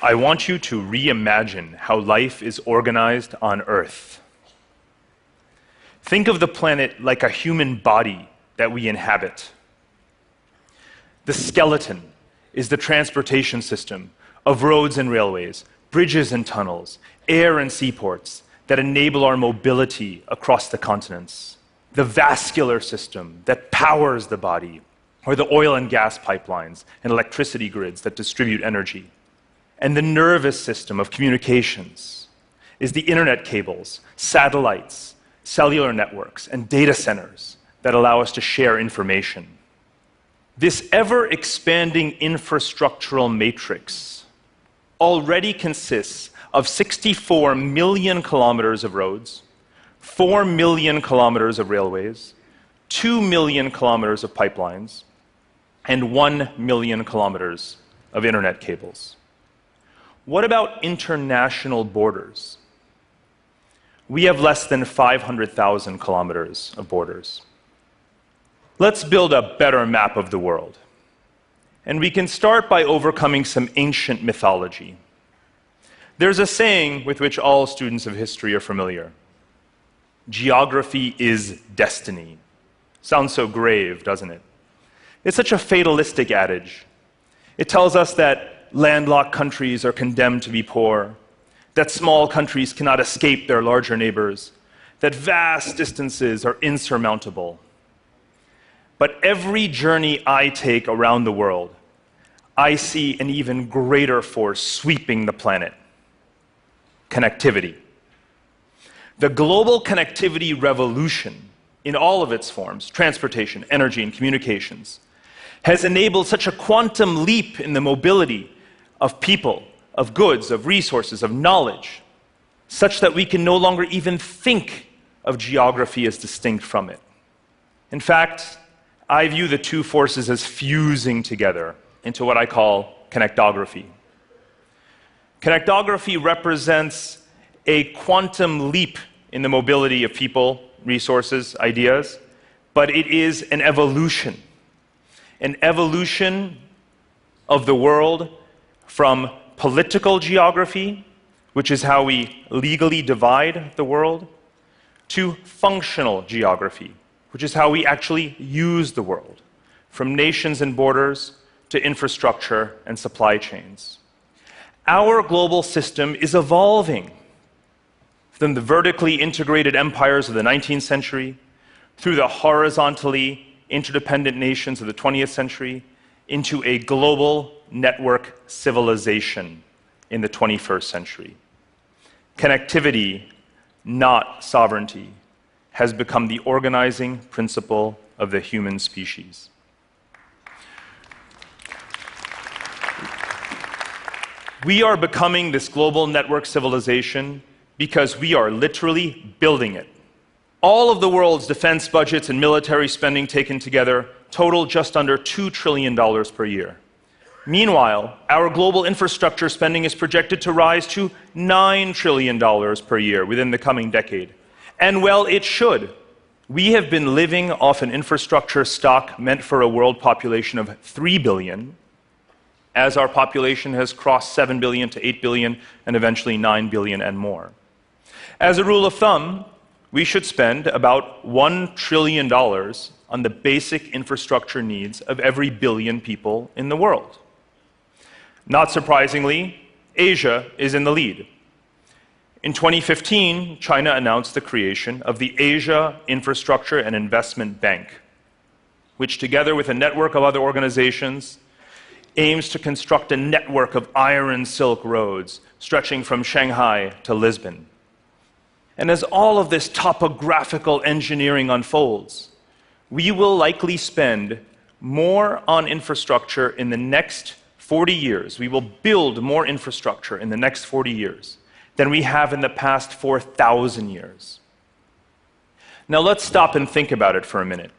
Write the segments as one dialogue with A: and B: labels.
A: I want you to reimagine how life is organized on Earth. Think of the planet like a human body that we inhabit. The skeleton is the transportation system of roads and railways, bridges and tunnels, air and seaports that enable our mobility across the continents. The vascular system that powers the body, or the oil and gas pipelines and electricity grids that distribute energy. And the nervous system of communications is the internet cables, satellites, cellular networks, and data centers that allow us to share information. This ever-expanding infrastructural matrix already consists of 64 million kilometers of roads, 4 million kilometers of railways, 2 million kilometers of pipelines, and 1 million kilometers of internet cables. What about international borders? We have less than 500,000 kilometers of borders. Let's build a better map of the world. And we can start by overcoming some ancient mythology. There's a saying with which all students of history are familiar. Geography is destiny. Sounds so grave, doesn't it? It's such a fatalistic adage. It tells us that landlocked countries are condemned to be poor, that small countries cannot escape their larger neighbors, that vast distances are insurmountable. But every journey I take around the world, I see an even greater force sweeping the planet: connectivity. The global connectivity revolution, in all of its forms, transportation, energy, and communications, has enabled such a quantum leap in the mobility of people, of goods, of resources, of knowledge, such that we can no longer even think of geography as distinct from it. In fact, I view the two forces as fusing together into what I call connectography. Connectography represents a quantum leap in the mobility of people, resources, ideas, but it is an evolution of the world from political geography, which is how we legally divide the world, to functional geography, which is how we actually use the world, from nations and borders to infrastructure and supply chains. Our global system is evolving from the vertically integrated empires of the 19th century, through the horizontally interdependent nations of the 20th century, into a global network civilization in the 21st century. Connectivity, not sovereignty, has become the organizing principle of the human species. We are becoming this global network civilization because we are literally building it. All of the world's defense budgets and military spending taken together total just under $2 trillion per year. Meanwhile, our global infrastructure spending is projected to rise to $9 trillion per year within the coming decade. And well, it should. We have been living off an infrastructure stock meant for a world population of 3 billion, as our population has crossed 7 billion to 8 billion, and eventually 9 billion and more. As a rule of thumb, we should spend about $1 trillion on the basic infrastructure needs of every billion people in the world. Not surprisingly, Asia is in the lead. In 2015, China announced the creation of the Asia Infrastructure and Investment Bank, which, together with a network of other organizations, aims to construct a network of iron silk roads stretching from Shanghai to Lisbon. And as all of this topographical engineering unfolds, we will likely spend more on infrastructure in the next 40 years. We will build more infrastructure in the next 40 years than we have in the past 4,000 years. Now let's stop and think about it for a minute.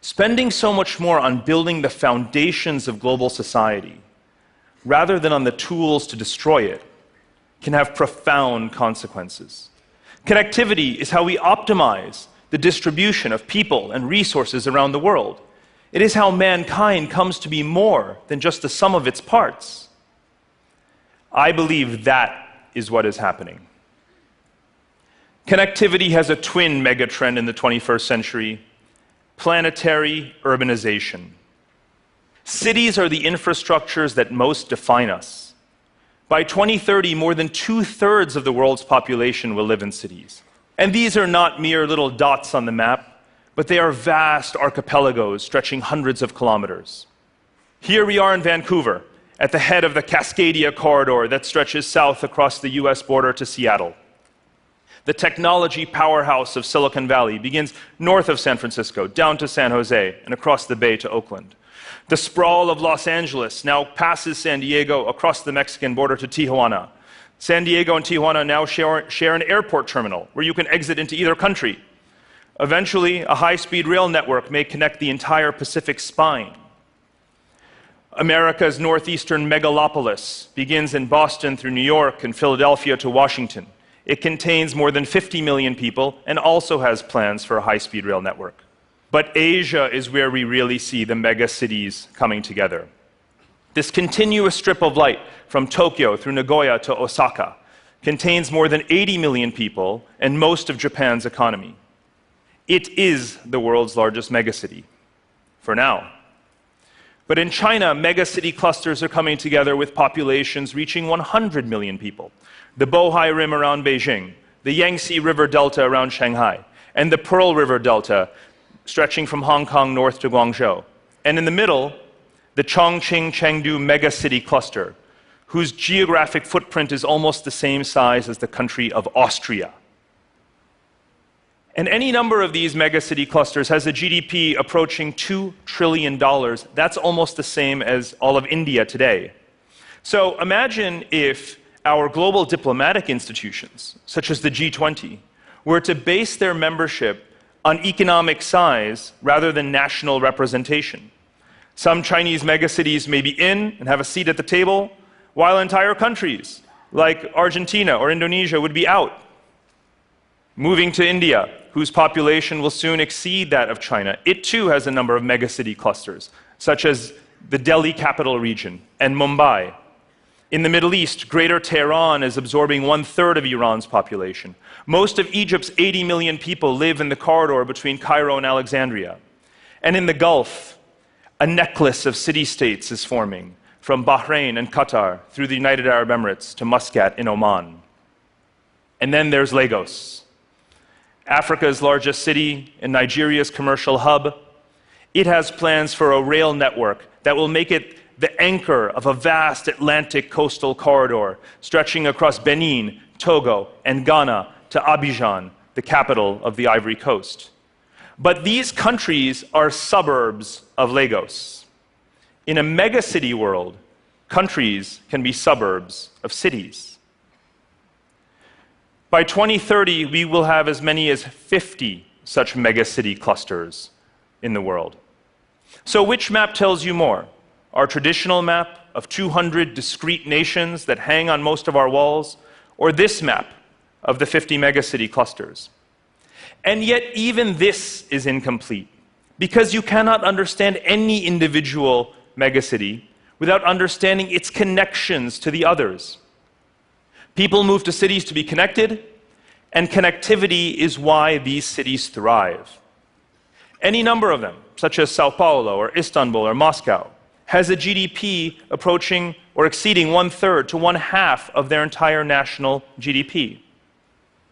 A: Spending so much more on building the foundations of global society, rather than on the tools to destroy it, can have profound consequences. Connectivity is how we optimize the distribution of people and resources around the world. It is how mankind comes to be more than just the sum of its parts. I believe that is what is happening. Connectivity has a twin megatrend in the 21st century: planetary urbanization. Cities are the infrastructures that most define us. By 2030, more than 2/3 of the world's population will live in cities. And these are not mere little dots on the map, but they are vast archipelagos stretching hundreds of kilometers. Here we are in Vancouver, at the head of the Cascadia corridor that stretches south across the US border to Seattle. The technology powerhouse of Silicon Valley begins north of San Francisco, down to San Jose, and across the bay to Oakland. The sprawl of Los Angeles now passes San Diego across the Mexican border to Tijuana. San Diego and Tijuana now share an airport terminal where you can exit into either country. Eventually, a high-speed rail network may connect the entire Pacific spine. America's northeastern megalopolis begins in Boston through New York and Philadelphia to Washington. It contains more than 50 million people and also has plans for a high-speed rail network. But Asia is where we really see the mega cities coming together. This continuous strip of light from Tokyo through Nagoya to Osaka contains more than 80 million people and most of Japan's economy. It is the world's largest megacity, for now. But in China, megacity clusters are coming together with populations reaching 100 million people. The Bohai Rim around Beijing, the Yangtze River Delta around Shanghai, and the Pearl River Delta stretching from Hong Kong north to Guangzhou. And in the middle, the Chongqing-Chengdu megacity cluster, whose geographic footprint is almost the same size as the country of Austria. And any number of these megacity clusters has a GDP approaching $2 trillion. That's almost the same as all of India today. So imagine if our global diplomatic institutions, such as the G20, were to base their membership on economic size rather than national representation. Some Chinese megacities may be in and have a seat at the table, while entire countries, like Argentina or Indonesia, would be out. Moving to India, whose population will soon exceed that of China, it too has a number of megacity clusters, such as the Delhi capital region and Mumbai. In the Middle East, Greater Tehran is absorbing 1/3 of Iran's population. Most of Egypt's 80 million people live in the corridor between Cairo and Alexandria. And in the Gulf, a necklace of city-states is forming, from Bahrain and Qatar through the United Arab Emirates to Muscat in Oman. And then there's Lagos, Africa's largest city and Nigeria's commercial hub. It has plans for a rail network that will make it the anchor of a vast Atlantic coastal corridor stretching across Benin, Togo, and Ghana to Abidjan, the capital of the Ivory Coast. But these countries are suburbs of Lagos. In a megacity world, countries can be suburbs of cities. By 2030, we will have as many as 50 such megacity clusters in the world. So which map tells you more? Our traditional map of 200 discrete nations that hang on most of our walls, or this map of the 50 megacity clusters? And yet even this is incomplete, because you cannot understand any individual megacity without understanding its connections to the others. People move to cities to be connected, and connectivity is why these cities thrive. Any number of them, such as Sao Paulo or Istanbul or Moscow, has a GDP approaching or exceeding 1/3 to 1/2 of their entire national GDP.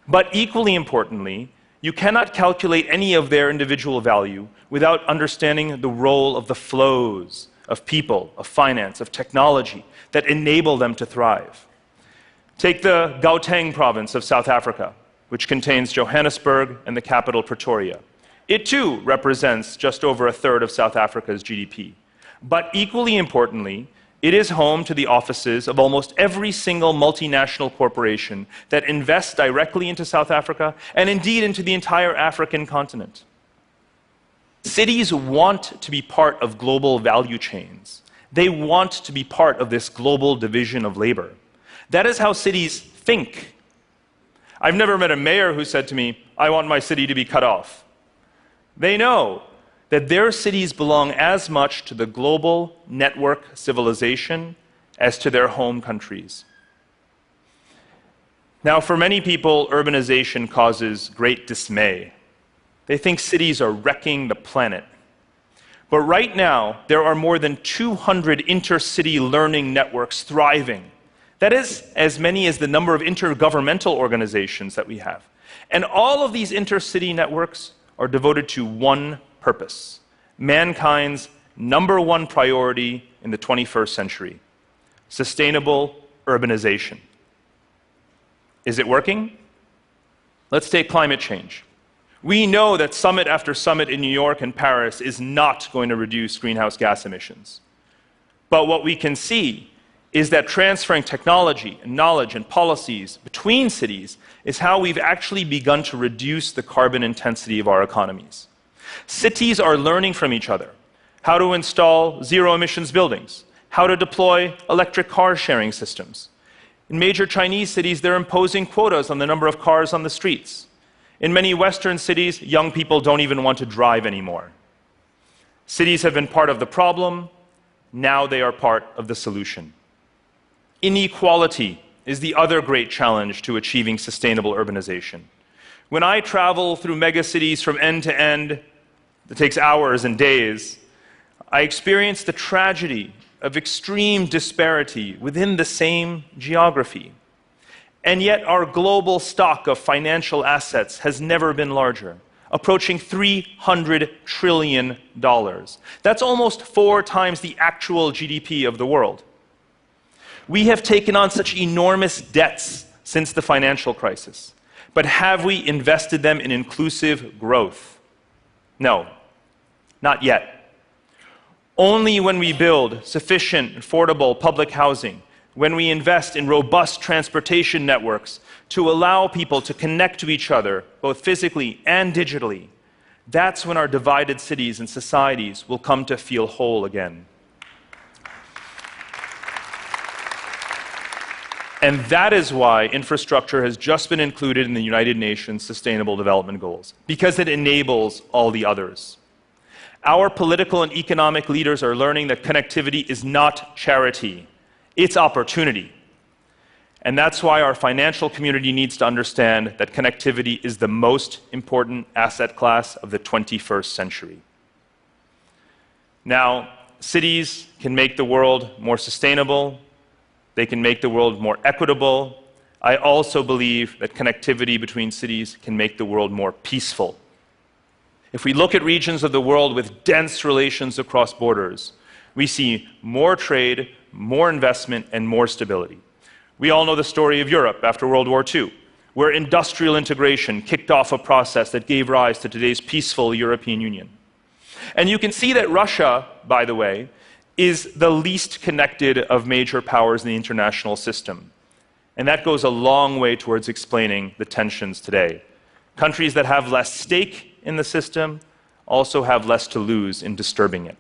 A: But equally importantly, you cannot calculate any of their individual value without understanding the role of the flows of people, of finance, of technology that enable them to thrive. Take the Gauteng province of South Africa, which contains Johannesburg and the capital Pretoria. It too represents just over 1/3 of South Africa's GDP. But equally importantly, it is home to the offices of almost every single multinational corporation that invests directly into South Africa and indeed into the entire African continent. Cities want to be part of global value chains. They want to be part of this global division of labor. That is how cities think. I've never met a mayor who said to me, "I want my city to be cut off." They know that their cities belong as much to the global network civilization as to their home countries. Now, for many people, urbanization causes great dismay. They think cities are wrecking the planet. But right now, there are more than 200 intercity learning networks thriving. That is as many as the number of intergovernmental organizations that we have. And all of these intercity networks are devoted to one purpose: mankind's #1 priority in the 21st century: sustainable urbanization. Is it working? Let's take climate change. We know that summit after summit in New York and Paris is not going to reduce greenhouse gas emissions. But what we can see is that transferring technology and knowledge and policies between cities is how we've actually begun to reduce the carbon intensity of our economies. Cities are learning from each other how to install zero-emissions buildings, how to deploy electric car sharing systems. In major Chinese cities, they're imposing quotas on the number of cars on the streets. In many Western cities, young people don't even want to drive anymore. Cities have been part of the problem. Now they are part of the solution. Inequality is the other great challenge to achieving sustainable urbanization. When I travel through megacities from end to end, it takes hours and days, I experience the tragedy of extreme disparity within the same geography. And yet our global stock of financial assets has never been larger, approaching $300 trillion. That's almost 4 times the actual GDP of the world. We have taken on such enormous debts since the financial crisis. But have we invested them in inclusive growth? No, not yet. Only when we build sufficient, affordable public housing, when we invest in robust transportation networks to allow people to connect to each other, both physically and digitally, that's when our divided cities and societies will come to feel whole again. And that is why infrastructure has just been included in the United Nations Sustainable Development Goals, because it enables all the others. Our political and economic leaders are learning that connectivity is not charity, it's opportunity. And that's why our financial community needs to understand that connectivity is the most important asset class of the 21st century. Now, cities can make the world more sustainable. They can make the world more equitable. I also believe that connectivity between cities can make the world more peaceful. If we look at regions of the world with dense relations across borders, we see more trade, more investment, and more stability. We all know the story of Europe after World War II, where industrial integration kicked off a process that gave rise to today's peaceful European Union. And you can see that Russia, by the way, is the least connected of major powers in the international system. And that goes a long way towards explaining the tensions today. Countries that have less stake in the system also have less to lose in disturbing it.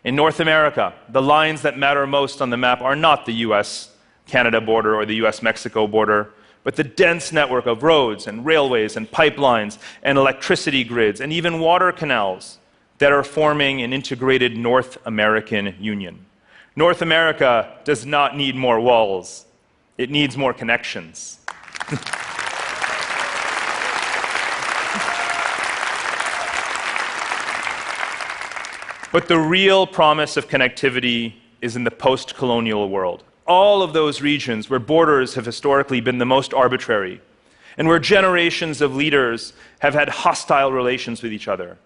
A: In North America, the lines that matter most on the map are not the US-Canada border or the US-Mexico border, but the dense network of roads and railways and pipelines and electricity grids and even water canals that are forming an integrated North American Union. North America does not need more walls. It needs more connections. But the real promise of connectivity is in the post-colonial world. All of those regions where borders have historically been the most arbitrary, and where generations of leaders have had hostile relations with each other.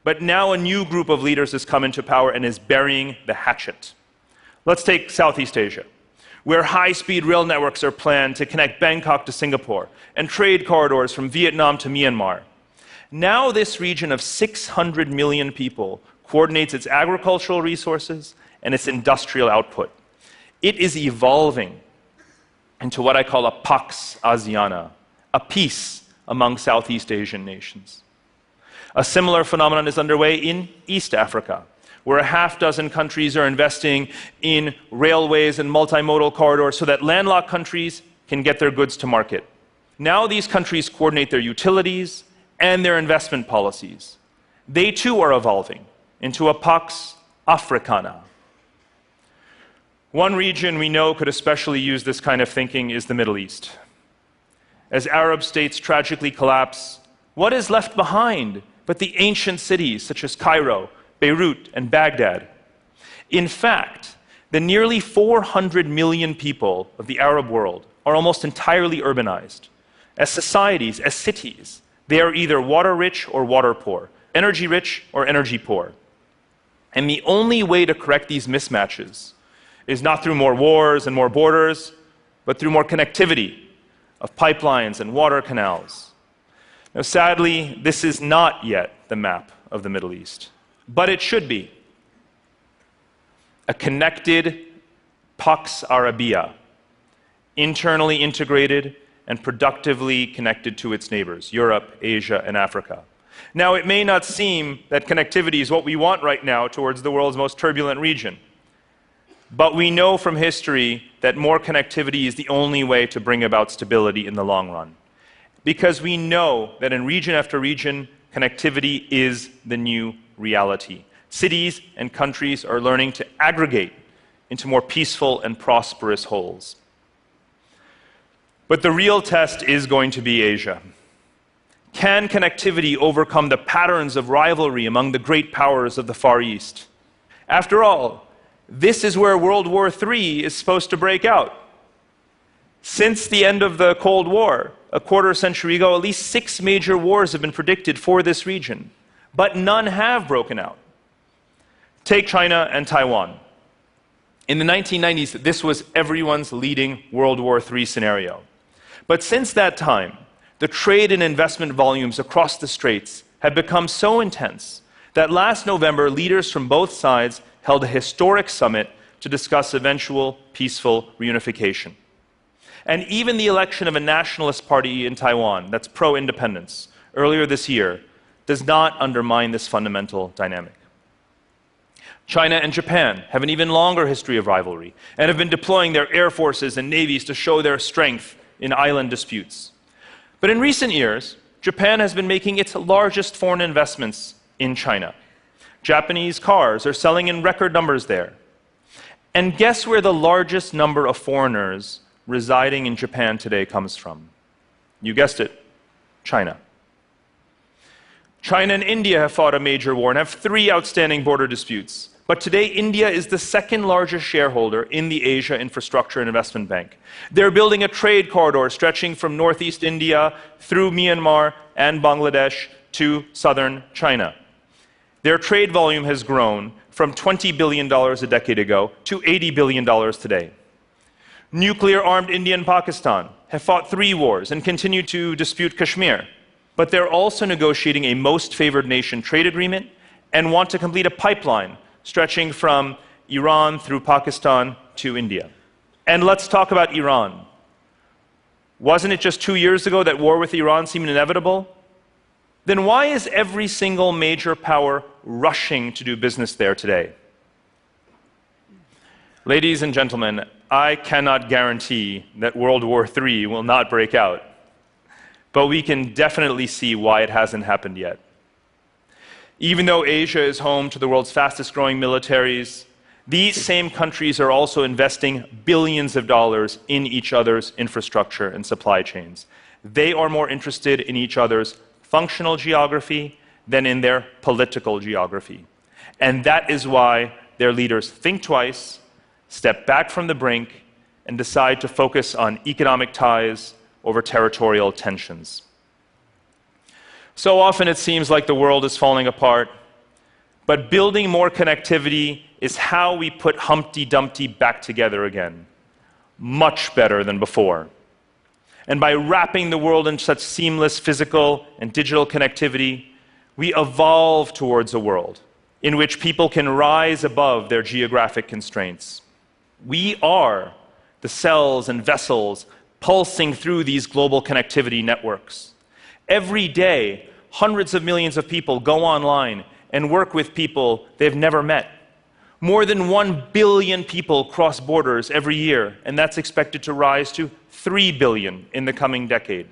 A: But now a new group of leaders has come into power and is burying the hatchet. Let's take Southeast Asia, where high-speed rail networks are planned to connect Bangkok to Singapore, and trade corridors from Vietnam to Myanmar. Now this region of 600 million people coordinates its agricultural resources and its industrial output. It is evolving into what I call a Pax Asiana, a peace among Southeast Asian nations. A similar phenomenon is underway in East Africa, where a half-dozen countries are investing in railways and multimodal corridors so that landlocked countries can get their goods to market. Now these countries coordinate their utilities and their investment policies. They, too, are evolving into a Pax Africana. One region we know could especially use this kind of thinking is the Middle East. As Arab states tragically collapse, what is left behind but the ancient cities such as Cairo, Beirut, and Baghdad? In fact, the nearly 400 million people of the Arab world are almost entirely urbanized. As societies, as cities, they are either water-rich or water-poor, energy-rich or energy-poor. And the only way to correct these mismatches is not through more wars and more borders, but through more connectivity of pipelines and water canals. Now, sadly, this is not yet the map of the Middle East, but it should be. A connected Pax Arabia, internally integrated and productively connected to its neighbors, Europe, Asia, and Africa. Now, it may not seem that connectivity is what we want right now towards the world's most turbulent region, but we know from history that more connectivity is the only way to bring about stability in the long run. Because we know that in region after region, connectivity is the new reality. Cities and countries are learning to aggregate into more peaceful and prosperous wholes. But the real test is going to be Asia. Can connectivity overcome the patterns of rivalry among the great powers of the Far East? After all, this is where World War III is supposed to break out. Since the end of the Cold War, a quarter century ago, at least 6 major wars have been predicted for this region, but none have broken out. Take China and Taiwan. In the 1990s, this was everyone's leading World War III scenario. But since that time, the trade and investment volumes across the straits have become so intense that last November, leaders from both sides held a historic summit to discuss eventual peaceful reunification. And even the election of a nationalist party in Taiwan that's pro-independence earlier this year does not undermine this fundamental dynamic. China and Japan have an even longer history of rivalry and have been deploying their air forces and navies to show their strength in island disputes. But in recent years, Japan has been making its largest foreign investments in China. Japanese cars are selling in record numbers there. And guess where the largest number of foreigners residing in Japan today comes from? You guessed it, China. China and India have fought a major war and have 3 outstanding border disputes. But today, India is the second largest shareholder in the Asia Infrastructure and Investment Bank. They're building a trade corridor stretching from northeast India through Myanmar and Bangladesh to southern China. Their trade volume has grown from $20 billion a decade ago to $80 billion today. Nuclear-armed India and Pakistan have fought 3 wars and continue to dispute Kashmir. But they're also negotiating a most favored nation trade agreement and want to complete a pipeline stretching from Iran through Pakistan to India. And let's talk about Iran. Wasn't it just 2 years ago that war with Iran seemed inevitable? Then why is every single major power rushing to do business there today? Ladies and gentlemen, I cannot guarantee that World War III will not break out, but we can definitely see why it hasn't happened yet. Even though Asia is home to the world's fastest growing militaries, these same countries are also investing billions of dollars in each other's infrastructure and supply chains. They are more interested in each other's functional geography than in their political geography. And that is why their leaders think twice, step back from the brink, and decide to focus on economic ties over territorial tensions. So often it seems like the world is falling apart, but building more connectivity is how we put Humpty Dumpty back together again, much better than before. And by wrapping the world in such seamless physical and digital connectivity, we evolve towards a world in which people can rise above their geographic constraints. We are the cells and vessels pulsing through these global connectivity networks. Every day, hundreds of millions of people go online and work with people they've never met. More than 1 billion people cross borders every year, and that's expected to rise to 3 billion in the coming decade.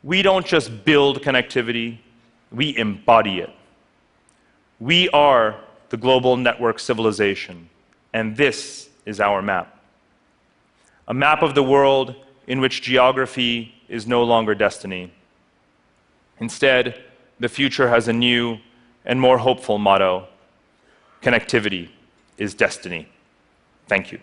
A: We don't just build connectivity, we embody it. We are the global network civilization, and this is our map. A map of the world in which geography is no longer destiny. Instead, the future has a new and more hopeful motto: connectivity is destiny. Thank you.